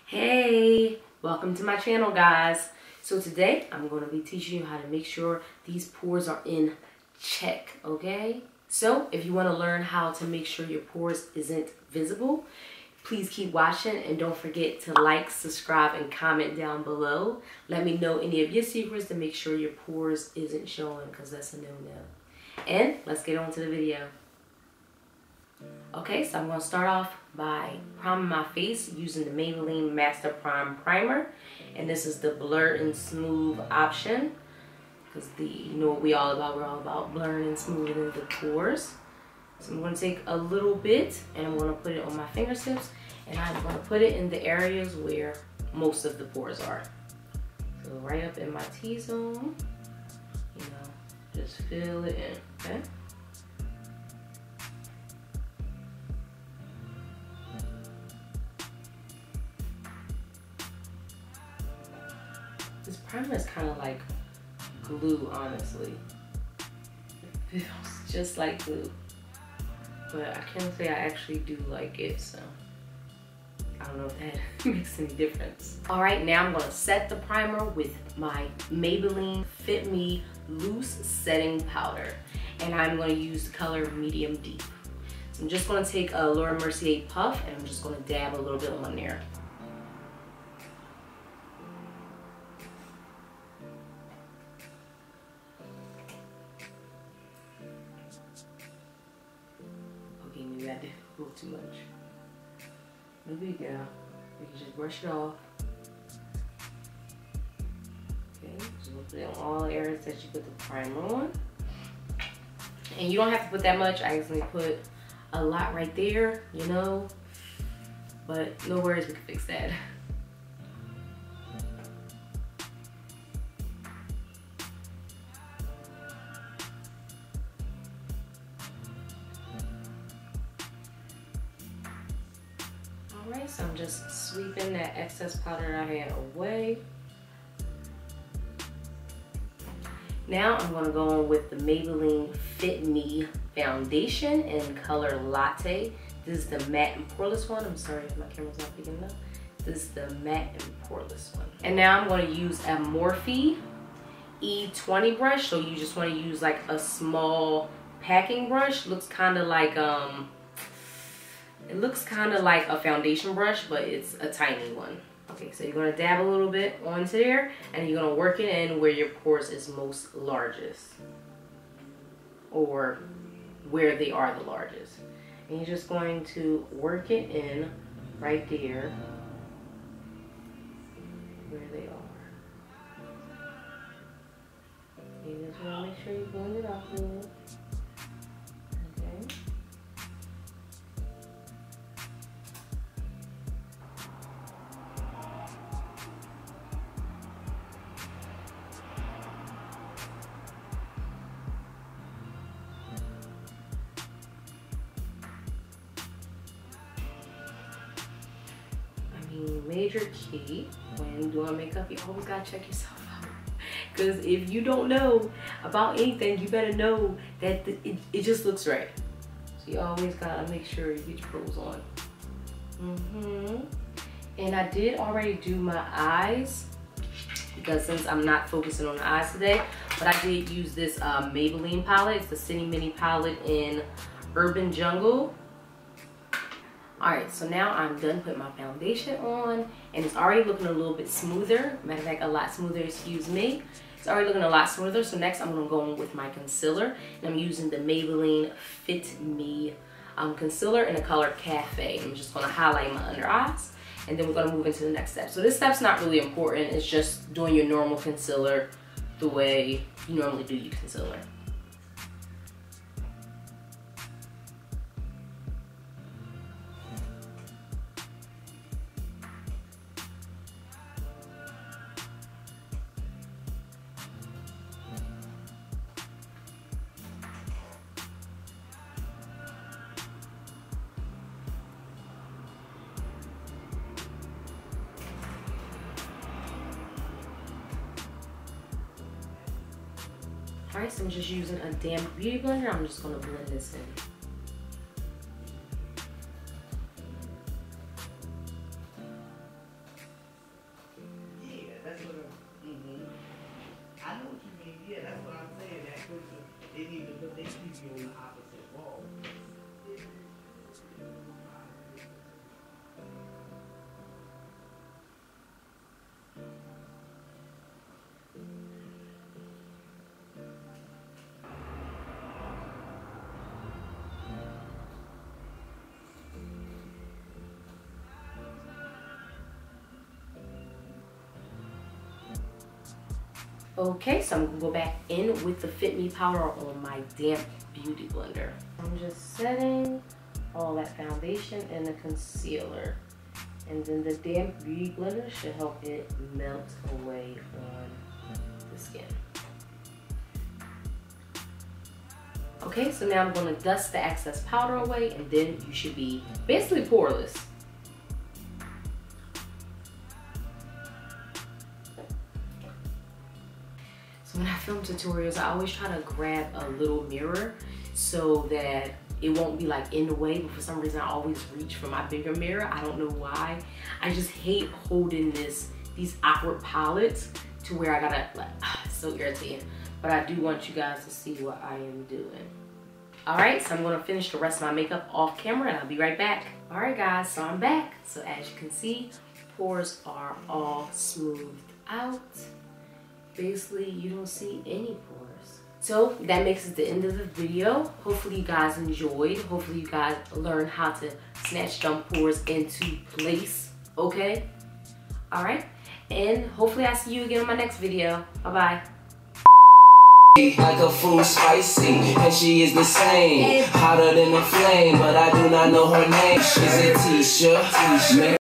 Hey, welcome to my channel, guys. So today I'm going to be teaching you how to make sure these pores are in check, okay? So if you want to learn how to make sure your pores isn't visible, please keep watching and don't forget to like, subscribe, and comment down below. Let me know any of your secrets to make sure your pores isn't showing, because that's a no-no. And let's get on to the video. Okay, so I'm going to start off by priming my face using the Maybelline Master Prime Primer. And this is the blur and smooth option. Because you know what we're all about blurring and smoothing the pores. So I'm going to take a little bit and I'm going to put it on my fingertips. And I'm going to put it in the areas where most of the pores are. So right up in my T-zone, you know, just fill it in, okay? This primer is kind of like glue, honestly. It feels just like glue. But I can't say I actually do like it, so I don't know if that makes any difference. All right, now I'm gonna set the primer with my Maybelline Fit Me Loose Setting Powder. And I'm gonna use the color Medium Deep. So I'm just gonna take a Mercier puff and I'm just gonna dab a little bit on there. Maybe I did a little too much. No big deal. You can just brush it off. Okay, just put it on all the areas that you put the primer on. And you don't have to put that much. I actually put a lot right there, you know. But no worries, we can fix that. Alright, so I'm just sweeping that excess powder that I had away. Now I'm going to go on with the Maybelline Fit Me foundation in color Latte. This is the matte and poreless one. I'm sorry if my camera's not big enough. This is the matte and poreless one. And now I'm going to use a Morphe E20 brush. So you just want to use like a small packing brush. Looks kind of like it looks kind of like a foundation brush, but it's a tiny one. Okay, so you're going to dab a little bit onto there, and you're going to work it in where your pores is most largest, or where they are the largest. And you're just going to work it in right there where they are. You just want to make sure you blend it off a little. Okay. Major key when doing makeup, you always gotta check yourself out, because if you don't know about anything, you better know that it just looks right. So you always gotta make sure you get your pros on. And I did already do my eyes, because since I'm not focusing on the eyes today, but I did use this Maybelline palette. It's the City Mini palette in Urban Jungle. Alright, so now I'm done putting my foundation on, and it's already looking a little bit smoother. Matter of fact, a lot smoother, excuse me. It's already looking a lot smoother. So next I'm going to go in with my concealer, and I'm using the Maybelline Fit Me concealer in the color Cafe. I'm just going to highlight my under eyes, and then we're going to move into the next step. So this step's not really important. It's just doing your normal concealer the way you normally do your concealer. Alright, so I'm just using a damp beauty blender. I'm just going to blend this in. Okay, so I'm gonna go back in with the Fit Me powder on my damp beauty blender. I'm just setting all that foundation and the concealer. And then the damp beauty blender should help it melt away on the skin. Okay, so now I'm gonna dust the excess powder away, and then you should be basically poreless. So when I film tutorials, I always try to grab a little mirror so that it won't be like in the way, but for some reason I always reach for my bigger mirror. I don't know why. I just hate holding these awkward palettes to where I gotta, like, it's so irritating. But I do want you guys to see what I am doing. All right, so I'm gonna finish the rest of my makeup off camera and I'll be right back. All right guys, so I'm back. So as you can see, pores are all smoothed out. Basically, you don't see any pores. So that makes it the end of the video. Hopefully you guys enjoyed. Hopefully you guys learned how to snatch dump pores into place, okay? All right, and hopefully I see you again in my next video. Bye-bye. Like a food spicy, and she is the same, hotter than a flame, but I do not know her name. She's a t-shirt.